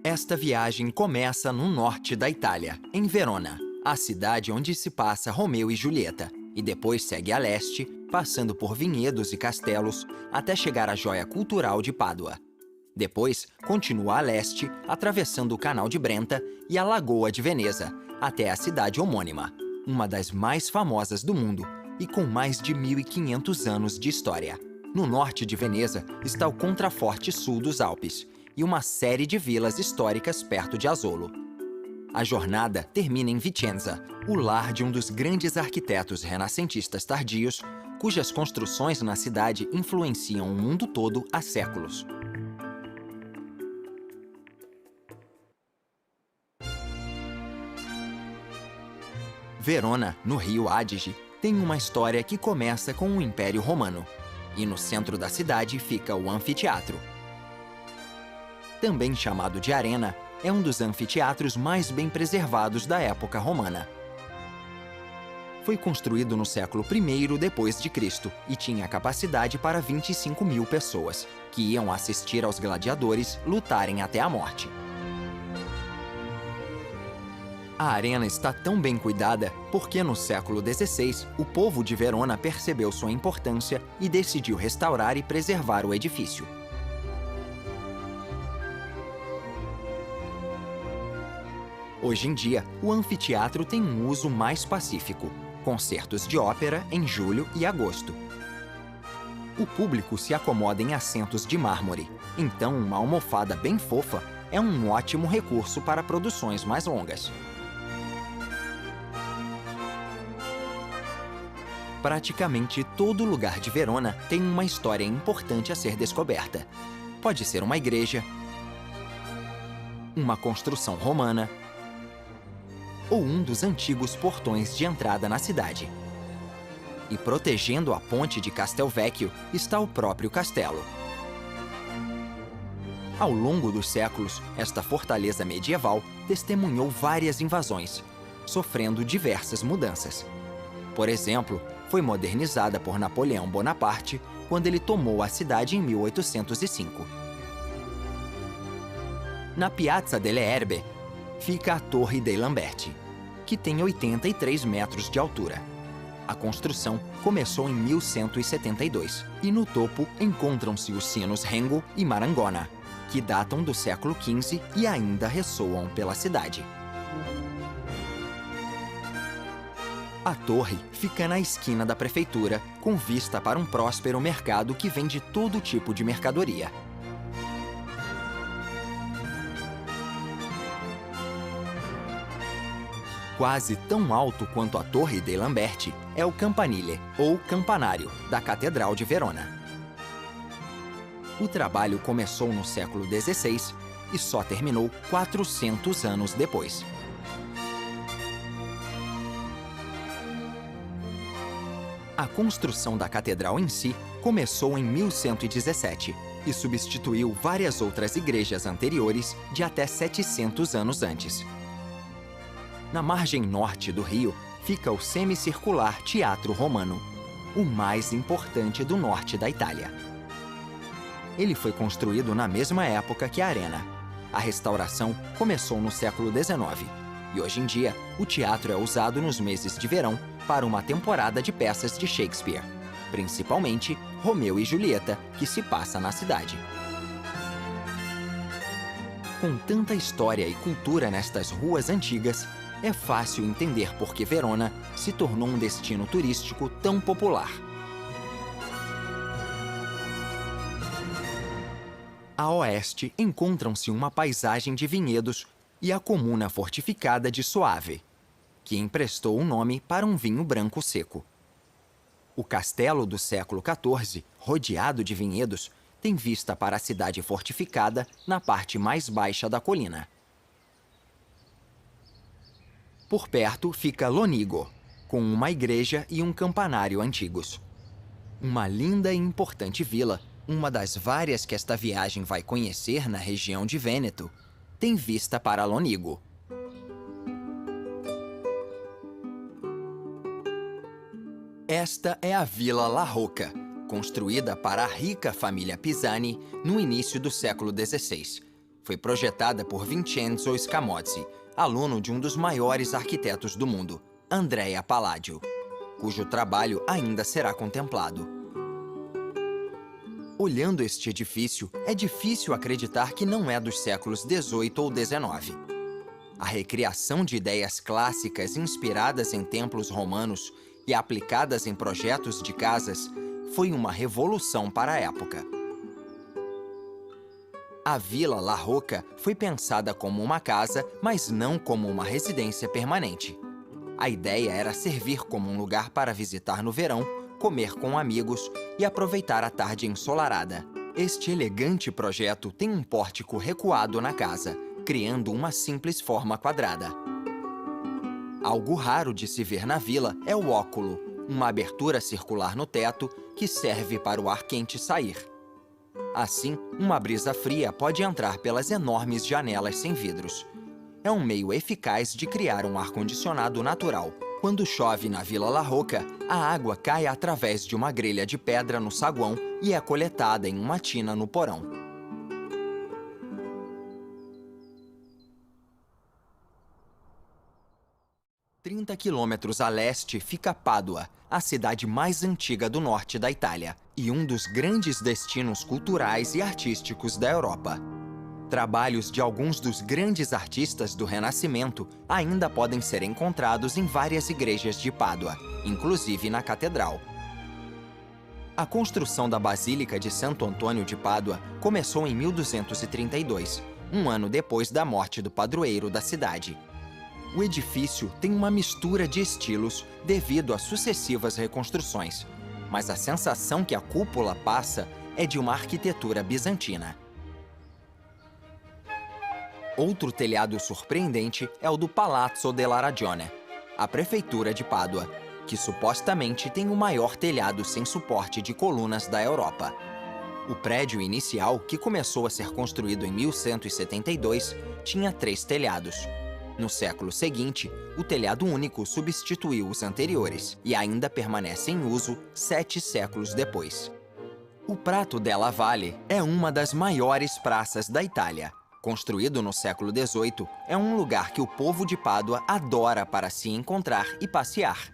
Esta viagem começa no norte da Itália, em Verona, a cidade onde se passa Romeu e Julieta, e depois segue a leste, passando por vinhedos e castelos, até chegar à joia cultural de Pádua. Depois, continua a leste, atravessando o Canal de Brenta e a Lagoa de Veneza, até a cidade homônima, uma das mais famosas do mundo e com mais de 1.500 anos de história. No norte de Veneza está o contraforte sul dos Alpes e uma série de vilas históricas perto de Asolo. A jornada termina em Vicenza, o lar de um dos grandes arquitetos renascentistas tardios, cujas construções na cidade influenciam o mundo todo há séculos. Verona, no rio Adige, tem uma história que começa com o Império Romano, e no centro da cidade fica o anfiteatro. Também chamado de Arena, é um dos anfiteatros mais bem preservados da época romana. Foi construído no século I depois de Cristo e tinha capacidade para 25.000 pessoas, que iam assistir aos gladiadores lutarem até a morte. A arena está tão bem cuidada porque no século XVI o povo de Verona percebeu sua importância e decidiu restaurar e preservar o edifício. Hoje em dia, o anfiteatro tem um uso mais pacífico, concertos de ópera em julho e agosto. O público se acomoda em assentos de mármore, então uma almofada bem fofa é um ótimo recurso para produções mais longas. Praticamente todo lugar de Verona tem uma história importante a ser descoberta. Pode ser uma igreja, uma construção romana ou um dos antigos portões de entrada na cidade. E protegendo a ponte de Castelvecchio está o próprio castelo. Ao longo dos séculos, esta fortaleza medieval testemunhou várias invasões, sofrendo diversas mudanças. Por exemplo, foi modernizada por Napoleão Bonaparte quando ele tomou a cidade em 1805. Na Piazza delle Erbe fica a Torre dei Lamberti, que tem 83 metros de altura. A construção começou em 1172 e no topo encontram-se os sinos Rengo e Marangona, que datam do século XV e ainda ressoam pela cidade. A torre fica na esquina da prefeitura, com vista para um próspero mercado que vende todo tipo de mercadoria. Quase tão alto quanto a Torre dei Lamberti é o campanile, ou campanário, da Catedral de Verona. O trabalho começou no século XVI e só terminou 400 anos depois. A construção da catedral em si começou em 1117 e substituiu várias outras igrejas anteriores de até 700 anos antes. Na margem norte do rio fica o semicircular Teatro Romano, o mais importante do norte da Itália. Ele foi construído na mesma época que a Arena. A restauração começou no século XIX e hoje em dia o teatro é usado nos meses de verão para uma temporada de peças de Shakespeare, principalmente Romeu e Julieta, que se passa na cidade. Com tanta história e cultura nestas ruas antigas, é fácil entender por que Verona se tornou um destino turístico tão popular. A oeste encontram-se uma paisagem de vinhedos e a comuna fortificada de Soave, que emprestou o nome para um vinho branco seco. O castelo do século XIV, rodeado de vinhedos, tem vista para a cidade fortificada na parte mais baixa da colina. Por perto fica Lonigo, com uma igreja e um campanário antigos. Uma linda e importante vila, uma das várias que esta viagem vai conhecer na região de Vêneto, tem vista para Lonigo. Esta é a Vila La Rocca, construída para a rica família Pisani no início do século XVI. foi projetada por Vincenzo Scamozzi, aluno de um dos maiores arquitetos do mundo, Andrea Palladio, cujo trabalho ainda será contemplado. Olhando este edifício, é difícil acreditar que não é dos séculos XVIII ou XIX. A recriação de ideias clássicas inspiradas em templos romanos e aplicadas em projetos de casas foi uma revolução para a época. A Vila La Rocca foi pensada como uma casa, mas não como uma residência permanente. A ideia era servir como um lugar para visitar no verão, comer com amigos e aproveitar a tarde ensolarada. Este elegante projeto tem um pórtico recuado na casa, criando uma simples forma quadrada. Algo raro de se ver na vila é o óculo, uma abertura circular no teto que serve para o ar quente sair. Assim, uma brisa fria pode entrar pelas enormes janelas sem vidros. É um meio eficaz de criar um ar-condicionado natural. Quando chove na Vila La Rocca, a água cai através de uma grelha de pedra no saguão e é coletada em uma tina no porão. A 30 quilômetros a leste fica Pádua, a cidade mais antiga do norte da Itália e um dos grandes destinos culturais e artísticos da Europa. Trabalhos de alguns dos grandes artistas do Renascimento ainda podem ser encontrados em várias igrejas de Pádua, inclusive na catedral. A construção da Basílica de Santo Antônio de Pádua começou em 1232, um ano depois da morte do padroeiro da cidade. O edifício tem uma mistura de estilos devido a sucessivas reconstruções, mas a sensação que a cúpula passa é de uma arquitetura bizantina. Outro telhado surpreendente é o do Palazzo della Ragione, a prefeitura de Pádua, que supostamente tem o maior telhado sem suporte de colunas da Europa. O prédio inicial, que começou a ser construído em 1172, tinha 3 telhados. No século seguinte, o telhado único substituiu os anteriores e ainda permanece em uso 7 séculos depois. O Prato della Valle é uma das maiores praças da Itália. Construído no século XVIII, é um lugar que o povo de Pádua adora para se encontrar e passear.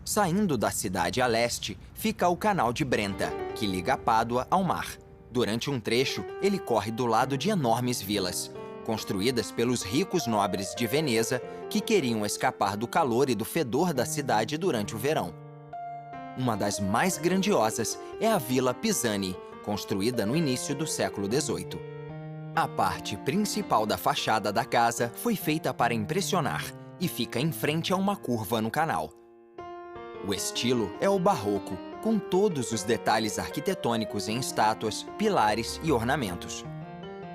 Saindo da cidade a leste, fica o Canal de Brenta, que liga Pádua ao mar. Durante um trecho, ele corre do lado de enormes vilas, construídas pelos ricos nobres de Veneza que queriam escapar do calor e do fedor da cidade durante o verão. Uma das mais grandiosas é a Vila Pisani, construída no início do século XVIII. A parte principal da fachada da casa foi feita para impressionar e fica em frente a uma curva no canal. O estilo é o barroco, com todos os detalhes arquitetônicos em estátuas, pilares e ornamentos.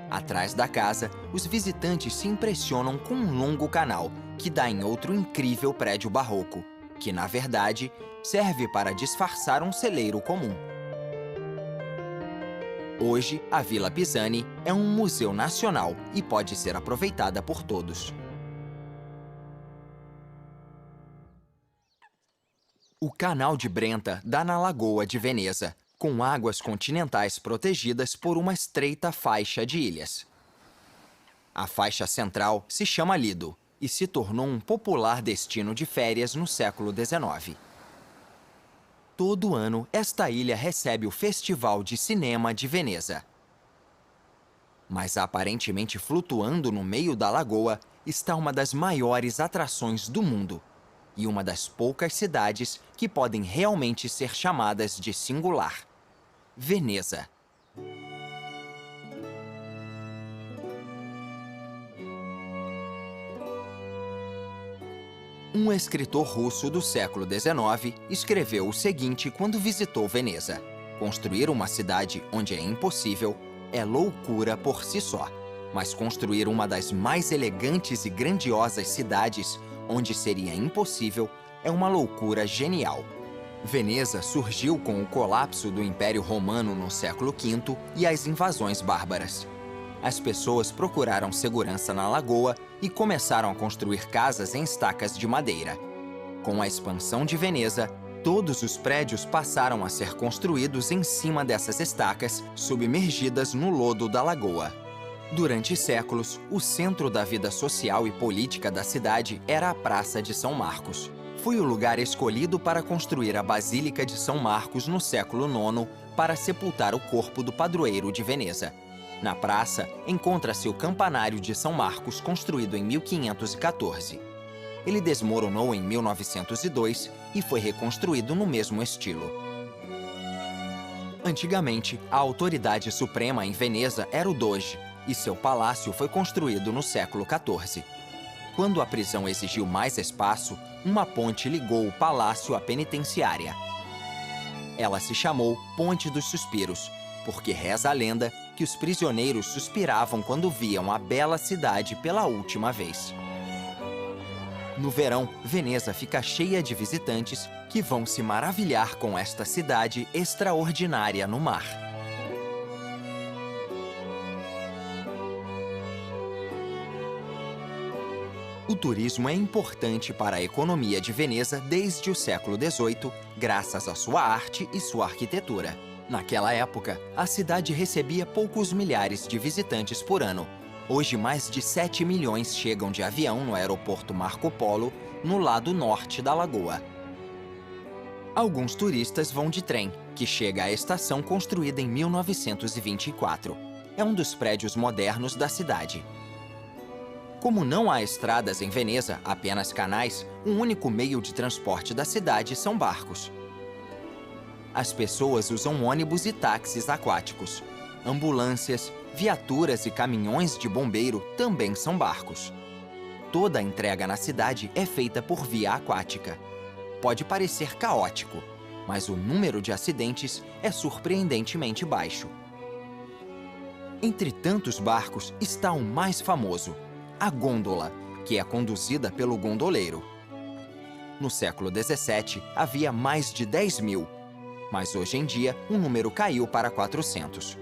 Atrás da casa, os visitantes se impressionam com um longo canal que dá em outro incrível prédio barroco, que, na verdade, serve para disfarçar um celeiro comum. Hoje, a Vila Pisani é um museu nacional e pode ser aproveitada por todos. O Canal de Brenta dá na Lagoa de Veneza, com águas continentais protegidas por uma estreita faixa de ilhas. A faixa central se chama Lido e se tornou um popular destino de férias no século XIX. Todo ano, esta ilha recebe o Festival de Cinema de Veneza. Mas aparentemente flutuando no meio da lagoa está uma das maiores atrações do mundo e uma das poucas cidades que podem realmente ser chamadas de singular: Veneza. Um escritor russo do século XIX escreveu o seguinte quando visitou Veneza: construir uma cidade onde é impossível é loucura por si só, mas construir uma das mais elegantes e grandiosas cidades onde seria impossível é uma loucura genial. Veneza surgiu com o colapso do Império Romano no século V e as invasões bárbaras. As pessoas procuraram segurança na lagoa e começaram a construir casas em estacas de madeira. Com a expansão de Veneza, Todos os prédios passaram a ser construídos em cima dessas estacas, submergidas no lodo da lagoa. Durante séculos, o centro da vida social e política da cidade era a Praça de São Marcos. Foi o lugar escolhido para construir a Basílica de São Marcos no século IX para sepultar o corpo do padroeiro de Veneza. Na praça, encontra-se o campanário de São Marcos, construído em 1514. Ele desmoronou em 1902 e foi reconstruído no mesmo estilo. Antigamente, a autoridade suprema em Veneza era o Doge, e seu palácio foi construído no século XIV. Quando a prisão exigiu mais espaço, uma ponte ligou o palácio à penitenciária. Ela se chamou Ponte dos Suspiros, porque reza a lenda que os prisioneiros suspiravam quando viam a bela cidade pela última vez. No verão, Veneza fica cheia de visitantes que vão se maravilhar com esta cidade extraordinária no mar. O turismo é importante para a economia de Veneza desde o século XVIII, graças à sua arte e sua arquitetura. Naquela época, a cidade recebia poucos milhares de visitantes por ano. Hoje, mais de 7 milhões chegam de avião no aeroporto Marco Polo, no lado norte da lagoa. Alguns turistas vão de trem, que chega à estação construída em 1924. É um dos prédios modernos da cidade. Como não há estradas em Veneza, apenas canais, o único meio de transporte da cidade são barcos. As pessoas usam ônibus e táxis aquáticos. Ambulâncias, viaturas e caminhões de bombeiro também são barcos. Toda a entrega na cidade é feita por via aquática. Pode parecer caótico, mas o número de acidentes é surpreendentemente baixo. Entre tantos barcos está o mais famoso, a gôndola, que é conduzida pelo gondoleiro. No século XVII, havia mais de 10 mil, mas hoje em dia o número caiu para 400.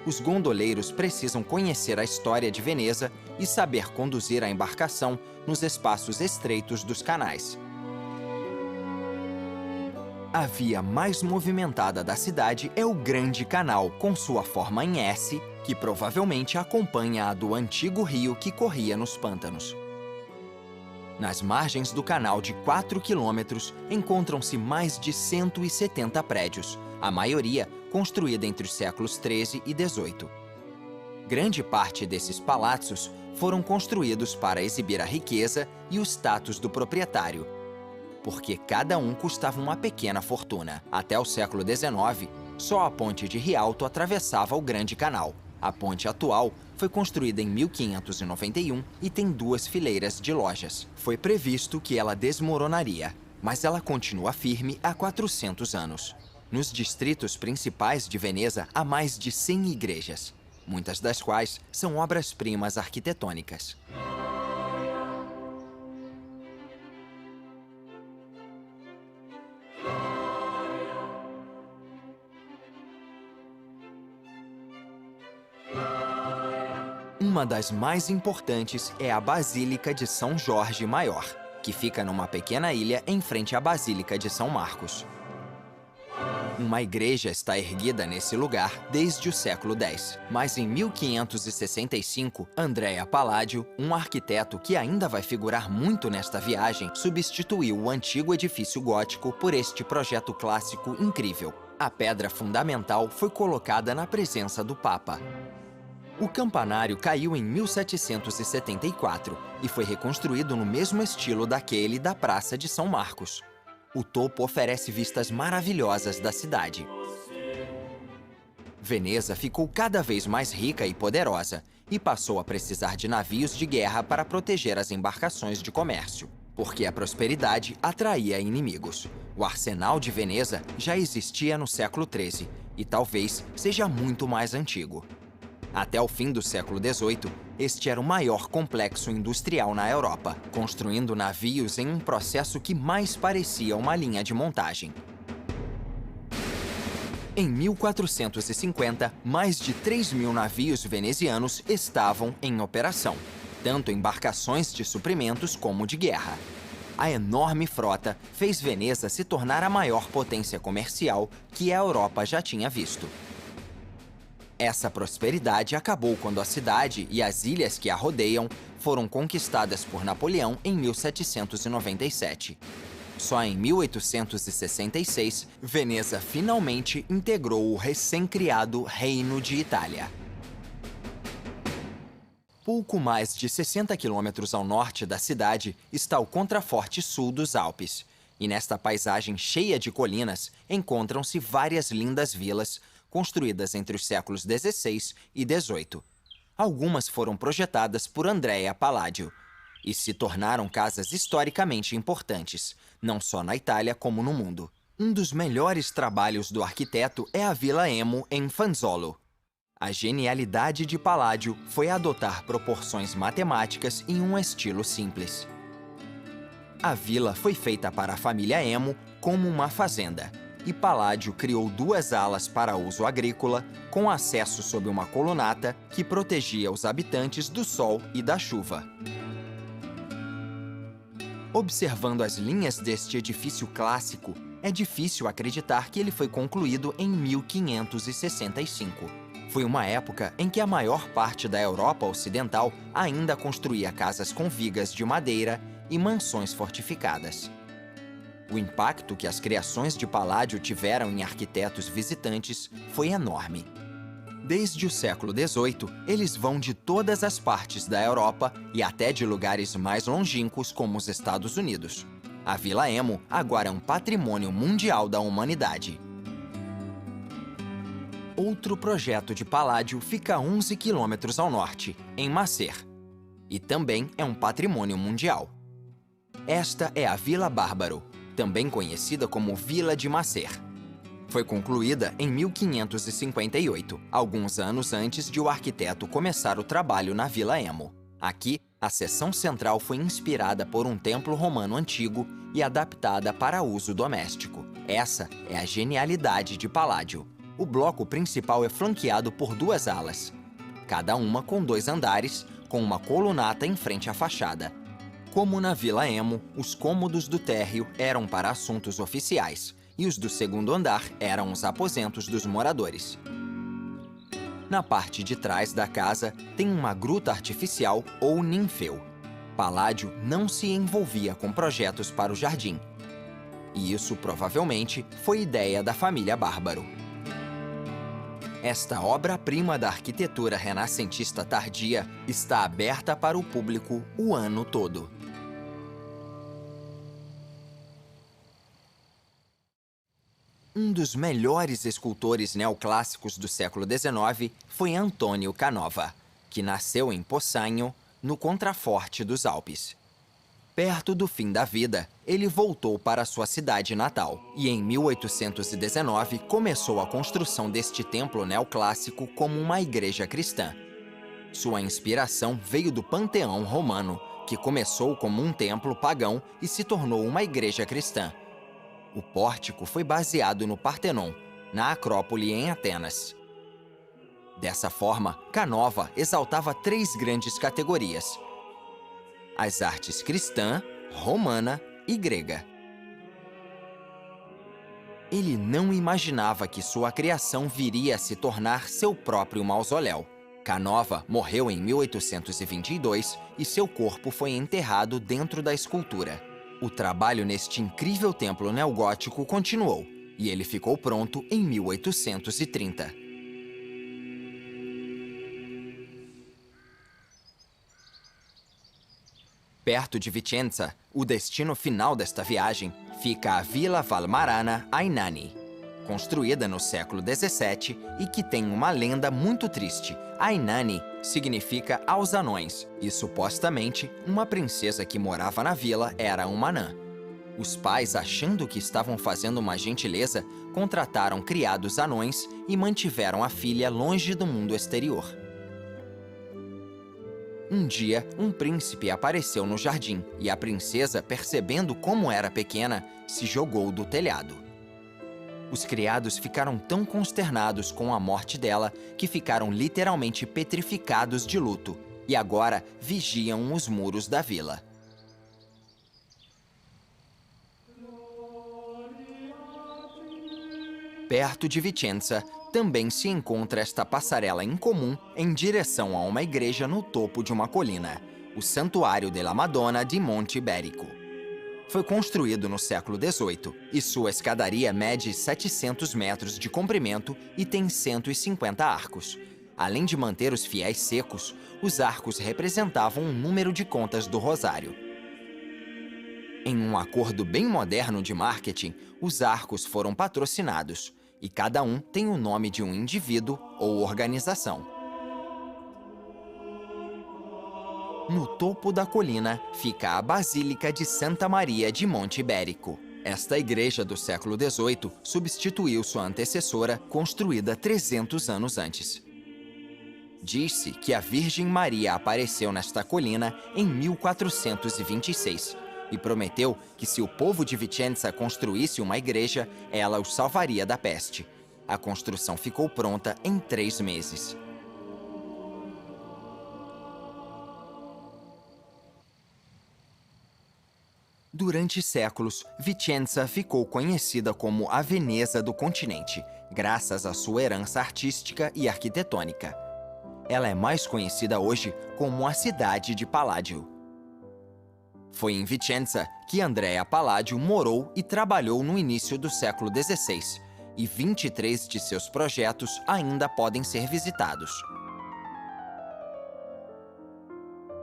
Os gondoleiros precisam conhecer a história de Veneza e saber conduzir a embarcação nos espaços estreitos dos canais. A via mais movimentada da cidade é o Grande Canal, com sua forma em S, que provavelmente acompanha a do antigo rio que corria nos pântanos. Nas margens do canal de 4 quilômetros, encontram-se mais de 170 prédios, a maioria construída entre os séculos XIII e XVIII. Grande parte desses palácios foram construídos para exibir a riqueza e o status do proprietário, porque cada um custava uma pequena fortuna. Até o século XIX, só a ponte de Rialto atravessava o Grande Canal. A ponte atual foi construída em 1591 e tem 2 fileiras de lojas. Foi previsto que ela desmoronaria, mas ela continua firme há 400 anos. Nos distritos principais de Veneza há mais de 100 igrejas, muitas das quais são obras-primas arquitetônicas. Uma das mais importantes é a Basílica de São Jorge Maior, que fica numa pequena ilha em frente à Basílica de São Marcos. Uma igreja está erguida nesse lugar desde o século X, mas em 1565, Andrea Palladio, um arquiteto que ainda vai figurar muito nesta viagem, substituiu o antigo edifício gótico por este projeto clássico incrível. A pedra fundamental foi colocada na presença do Papa. O campanário caiu em 1774 e foi reconstruído no mesmo estilo daquele da Praça de São Marcos. O topo oferece vistas maravilhosas da cidade. Veneza ficou cada vez mais rica e poderosa e passou a precisar de navios de guerra para proteger as embarcações de comércio, porque a prosperidade atraía inimigos. O arsenal de Veneza já existia no século XIII e talvez seja muito mais antigo. Até o fim do século XVIII, este era o maior complexo industrial na Europa, construindo navios em um processo que mais parecia uma linha de montagem. Em 1450, mais de 3.000 navios venezianos estavam em operação, tanto embarcações de suprimentos como de guerra. A enorme frota fez Veneza se tornar a maior potência comercial que a Europa já tinha visto. Essa prosperidade acabou quando a cidade e as ilhas que a rodeiam foram conquistadas por Napoleão em 1797. Só em 1866, Veneza finalmente integrou o recém-criado Reino de Itália. Pouco mais de 60 quilômetros ao norte da cidade está o contraforte sul dos Alpes. E nesta paisagem cheia de colinas, encontram-se várias lindas vilas, construídas entre os séculos XVI e XVIII. Algumas foram projetadas por Andrea Palladio e se tornaram casas historicamente importantes, não só na Itália como no mundo. Um dos melhores trabalhos do arquiteto é a Vila Emo, em Fanzolo. A genialidade de Palladio foi adotar proporções matemáticas em um estilo simples. A vila foi feita para a família Emo como uma fazenda, e Palladio criou 2 alas para uso agrícola, com acesso sob uma colunata que protegia os habitantes do sol e da chuva. Observando as linhas deste edifício clássico, é difícil acreditar que ele foi concluído em 1565. Foi uma época em que a maior parte da Europa Ocidental ainda construía casas com vigas de madeira e mansões fortificadas. O impacto que as criações de Palladio tiveram em arquitetos visitantes foi enorme. Desde o século XVIII, eles vão de todas as partes da Europa e até de lugares mais longínquos como os Estados Unidos. A Vila Emo agora é um patrimônio mundial da humanidade. Outro projeto de Palladio fica a 11 quilômetros ao norte, em Macer, e também é um patrimônio mundial. Esta é a Vila Bárbaro, também conhecida como Vila de Macer. Foi concluída em 1558, alguns anos antes de o arquiteto começar o trabalho na Vila Emo. Aqui, a seção central foi inspirada por um templo romano antigo e adaptada para uso doméstico. Essa é a genialidade de Palladio. O bloco principal é flanqueado por 2 alas, cada uma com 2 andares, com uma colunata em frente à fachada. Como na Vila Emo, os cômodos do térreo eram para assuntos oficiais e os do segundo andar eram os aposentos dos moradores. Na parte de trás da casa tem uma gruta artificial ou ninfeu. Palladio não se envolvia com projetos para o jardim. E isso provavelmente foi ideia da família Bárbaro. Esta obra-prima da arquitetura renascentista tardia está aberta para o público o ano todo. Um dos melhores escultores neoclássicos do século XIX foi Antonio Canova, que nasceu em Possagno, no contraforte dos Alpes. Perto do fim da vida, ele voltou para sua cidade natal e, em 1819, começou a construção deste templo neoclássico como uma igreja cristã. Sua inspiração veio do Panteão Romano, que começou como um templo pagão e se tornou uma igreja cristã. O pórtico foi baseado no Partenon, na Acrópole em Atenas. Dessa forma, Canova exaltava 3 grandes categorias: as artes cristã, romana e grega. Ele não imaginava que sua criação viria a se tornar seu próprio mausoléu. Canova morreu em 1822 e seu corpo foi enterrado dentro da escultura. O trabalho neste incrível templo neogótico continuou, e ele ficou pronto em 1830. Perto de Vicenza, o destino final desta viagem, fica a Vila Valmarana ai Nani, construída no século XVII e que tem uma lenda muito triste. Ai Nani significa aos anões e, supostamente, uma princesa que morava na vila era uma anã. Os pais, achando que estavam fazendo uma gentileza, contrataram criados anões e mantiveram a filha longe do mundo exterior. Um dia, um príncipe apareceu no jardim e a princesa, percebendo como era pequena, se jogou do telhado. Os criados ficaram tão consternados com a morte dela que ficaram literalmente petrificados de luto e agora vigiam os muros da vila. Perto de Vicenza, também se encontra esta passarela incomum em direção a uma igreja no topo de uma colina, o Santuário della Madonna di Monte Iberico. Foi construído no século XVIII e sua escadaria mede 700 metros de comprimento e tem 150 arcos. Além de manter os fiéis secos, os arcos representavam um número de contas do rosário. Em um acordo bem moderno de marketing, os arcos foram patrocinados, e cada um tem o nome de um indivíduo ou organização. No topo da colina fica a Basílica de Santa Maria de Monte Iberico. Esta igreja do século XVIII substituiu sua antecessora, construída 300 anos antes. Diz-se que a Virgem Maria apareceu nesta colina em 1426 e prometeu que se o povo de Vicenza construísse uma igreja, ela os salvaria da peste. A construção ficou pronta em 3 meses. Durante séculos, Vicenza ficou conhecida como a Veneza do continente, graças à sua herança artística e arquitetônica. Ela é mais conhecida hoje como a cidade de Palladio. Foi em Vicenza que Andrea Palladio morou e trabalhou no início do século XVI, e 23 de seus projetos ainda podem ser visitados.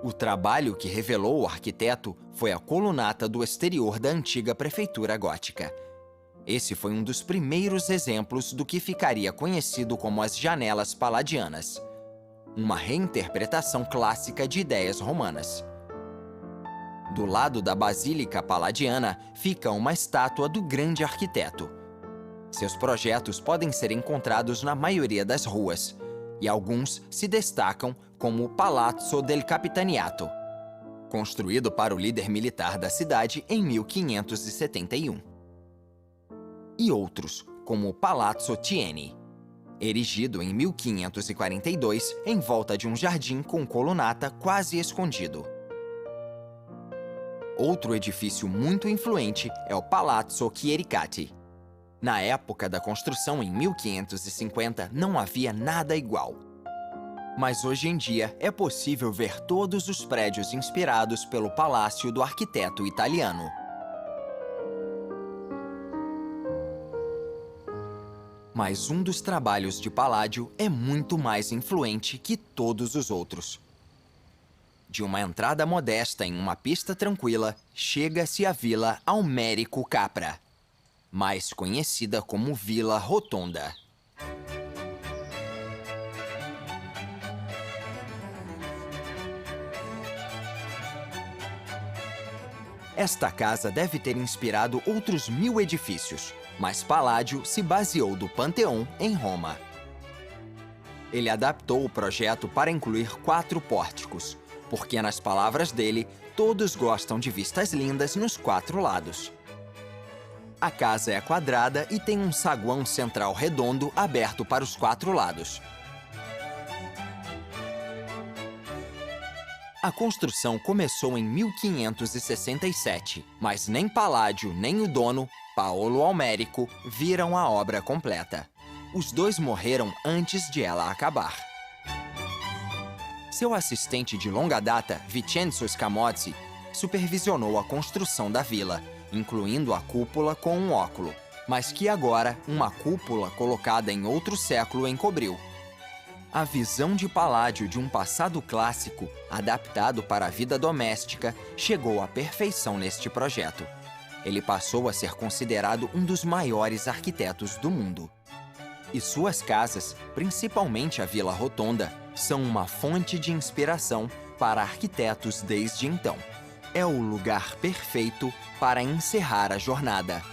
O trabalho que revelou o arquiteto foi a colunata do exterior da antiga prefeitura gótica. Esse foi um dos primeiros exemplos do que ficaria conhecido como as janelas palladianas, uma reinterpretação clássica de ideias romanas. Do lado da Basílica Palladiana fica uma estátua do grande arquiteto. Seus projetos podem ser encontrados na maioria das ruas, e alguns se destacam como o Palazzo del Capitaniato, construído para o líder militar da cidade em 1571. E outros, como o Palazzo Tieni, erigido em 1542 em volta de um jardim com colunata quase escondido. Outro edifício muito influente é o Palazzo Chiericati. Na época da construção, em 1550, não havia nada igual. Mas hoje em dia é possível ver todos os prédios inspirados pelo palácio do arquiteto italiano. Mas um dos trabalhos de Palladio é muito mais influente que todos os outros. De uma entrada modesta em uma pista tranquila, chega-se à Vila Almerico Capra, mais conhecida como Vila Rotonda. Esta casa deve ter inspirado outros 1000 edifícios, mas Palladio se baseou do Panteão em Roma. Ele adaptou o projeto para incluir 4 pórticos, porque, nas palavras dele, todos gostam de vistas lindas nos 4 lados. A casa é quadrada e tem um saguão central redondo aberto para os 4 lados. A construção começou em 1567, mas nem Palladio nem o dono, Paolo Almerico, viram a obra completa. Os dois morreram antes de ela acabar. Seu assistente de longa data, Vincenzo Scamozzi, supervisionou a construção da vila, incluindo a cúpula com um óculo, mas que agora uma cúpula colocada em outro século encobriu. A visão de Palladio de um passado clássico, adaptado para a vida doméstica, chegou à perfeição neste projeto. Ele passou a ser considerado um dos maiores arquitetos do mundo. E suas casas, principalmente a Vila Rotonda, são uma fonte de inspiração para arquitetos desde então. É o lugar perfeito para encerrar a jornada.